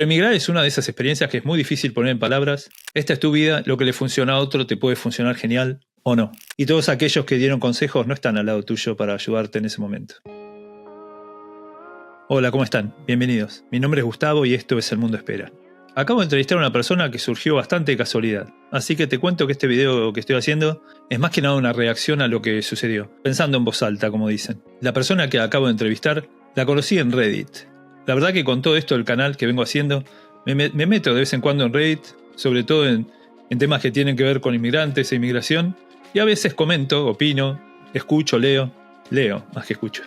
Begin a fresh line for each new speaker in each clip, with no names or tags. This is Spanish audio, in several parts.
Emigrar es una de esas experiencias que es muy difícil poner en palabras. Esta es tu vida, lo que le funciona a otro te puede funcionar genial o no. Y todos aquellos que dieron consejos no están al lado tuyo para ayudarte en ese momento. Hola, ¿cómo están? Bienvenidos. Mi nombre es Gustavo y esto es El Mundo Espera. Acabo de entrevistar a una persona que surgió bastante de casualidad, así que te cuento que este video que estoy haciendo es más que nada una reacción a lo que sucedió, pensando en voz alta, como dicen. La persona que acabo de entrevistar la conocí en Reddit. La verdad que con todo esto del canal que vengo haciendo, me meto de vez en cuando en Reddit, sobre todo en temas que tienen que ver con inmigrantes e inmigración, y a veces comento, opino, escucho, leo más que escucho.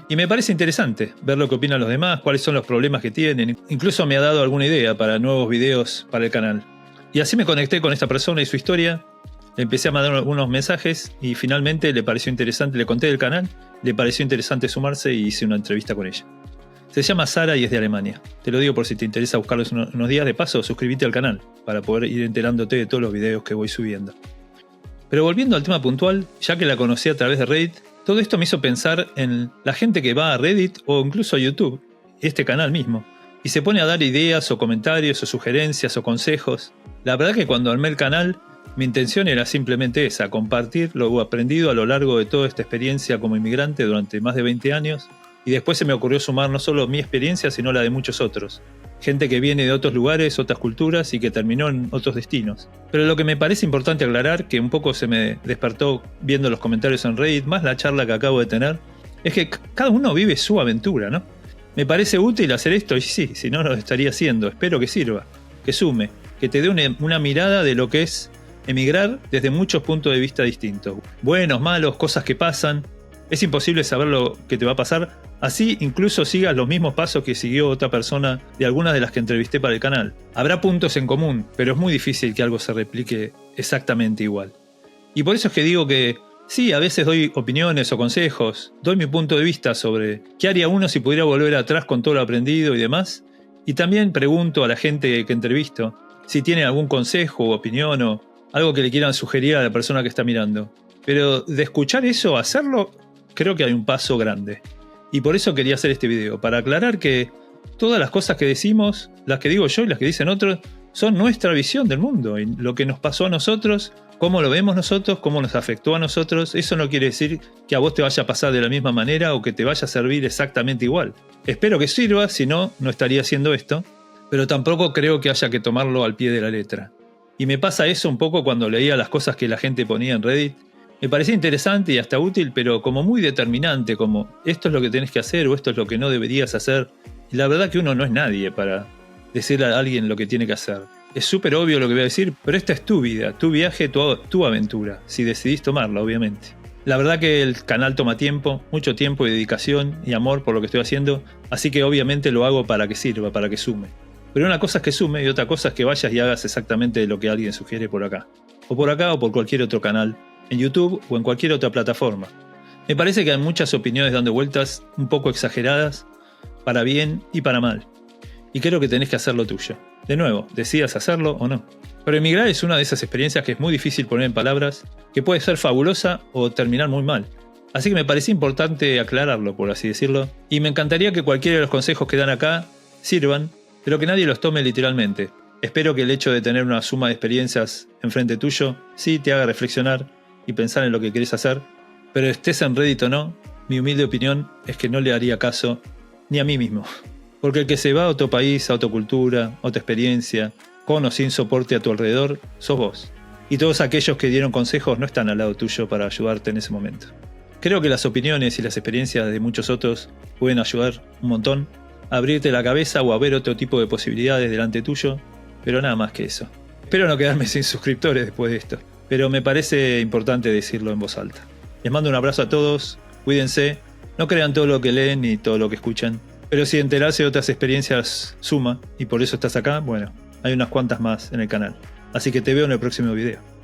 Y me parece interesante ver lo que opinan los demás, cuáles son los problemas que tienen. Incluso me ha dado alguna idea para nuevos videos para el canal. Y así me conecté con esta persona y su historia. Le empecé a mandar algunos mensajes y finalmente le pareció interesante, le conté del canal, le pareció interesante sumarse y hice una entrevista con ella. Se llama Sara y es de Alemania. Te lo digo por si te interesa buscarlos unos días. De paso, suscríbete al canal para poder ir enterándote de todos los videos que voy subiendo. Pero volviendo al tema puntual, ya que la conocí a través de Reddit, todo esto me hizo pensar en la gente que va a Reddit o incluso a YouTube, este canal mismo, y se pone a dar ideas o comentarios o sugerencias o consejos. La verdad que cuando armé el canal, mi intención era simplemente esa, compartir lo aprendido a lo largo de toda esta experiencia como inmigrante durante más de 20 años, y después se me ocurrió sumar no solo mi experiencia, sino la de muchos otros. Gente que viene de otros lugares, otras culturas y que terminó en otros destinos. Pero lo que me parece importante aclarar, que un poco se me despertó viendo los comentarios en Reddit, más la charla que acabo de tener, es que cada uno vive su aventura, ¿no? Me parece útil hacer esto y sí, si no lo estaría haciendo. Espero que sirva, que sume, que te dé una mirada de lo que es emigrar desde muchos puntos de vista distintos. Buenos, malos, cosas que pasan. Es imposible saber lo que te va a pasar, así incluso sigas los mismos pasos que siguió otra persona de algunas de las que entrevisté para el canal. Habrá puntos en común, pero es muy difícil que algo se replique exactamente igual. Y por eso es que digo que sí, a veces doy opiniones o consejos, doy mi punto de vista sobre qué haría uno si pudiera volver atrás con todo lo aprendido y demás, y también pregunto a la gente que entrevisto si tiene algún consejo o opinión o algo que le quieran sugerir a la persona que está mirando. Pero de escuchar eso, hacerlo, creo que hay un paso grande. Y por eso quería hacer este video, para aclarar que todas las cosas que decimos, las que digo yo y las que dicen otros, son nuestra visión del mundo. Y lo que nos pasó a nosotros, cómo lo vemos nosotros, cómo nos afectó a nosotros, eso no quiere decir que a vos te vaya a pasar de la misma manera o que te vaya a servir exactamente igual. Espero que sirva, si no, no estaría haciendo esto. Pero tampoco creo que haya que tomarlo al pie de la letra. Y me pasa eso un poco cuando leía las cosas que la gente ponía en Reddit. Me parecía interesante y hasta útil, pero como muy determinante, como esto es lo que tenés que hacer o esto es lo que no deberías hacer. Y la verdad que uno no es nadie para decirle a alguien lo que tiene que hacer. Es súper obvio lo que voy a decir, pero esta es tu vida, tu viaje, tu aventura, si decidís tomarla, obviamente. La verdad que el canal toma tiempo, mucho tiempo y dedicación y amor por lo que estoy haciendo, así que obviamente lo hago para que sirva, para que sume. Pero una cosa es que sume y otra cosa es que vayas y hagas exactamente lo que alguien sugiere por acá. O por cualquier otro canal, en YouTube o en cualquier otra plataforma. Me parece que hay muchas opiniones dando vueltas un poco exageradas, para bien y para mal. Y creo que tenés que hacer lo tuyo. De nuevo, decidas hacerlo o no. Pero emigrar es una de esas experiencias que es muy difícil poner en palabras, que puede ser fabulosa o terminar muy mal. Así que me parecía importante aclararlo, por así decirlo, y me encantaría que cualquiera de los consejos que dan acá sirvan, pero que nadie los tome literalmente. Espero que el hecho de tener una suma de experiencias enfrente tuyo sí te haga reflexionar y pensar en lo que querés hacer, pero estés en Reddit o no, mi humilde opinión es que no le haría caso ni a mí mismo. Porque el que se va a otro país, a otra cultura, a otra experiencia, con o sin soporte a tu alrededor, sos vos. Y todos aquellos que dieron consejos no están al lado tuyo para ayudarte en ese momento. Creo que las opiniones y las experiencias de muchos otros pueden ayudar un montón a abrirte la cabeza o a ver otro tipo de posibilidades delante tuyo, pero nada más que eso. Espero no quedarme sin suscriptores después de esto, pero me parece importante decirlo en voz alta. Les mando un abrazo a todos, cuídense, no crean todo lo que leen ni todo lo que escuchan, pero si enterarse de otras experiencias suma, y por eso estás acá, bueno, hay unas cuantas más en el canal. Así que te veo en el próximo video.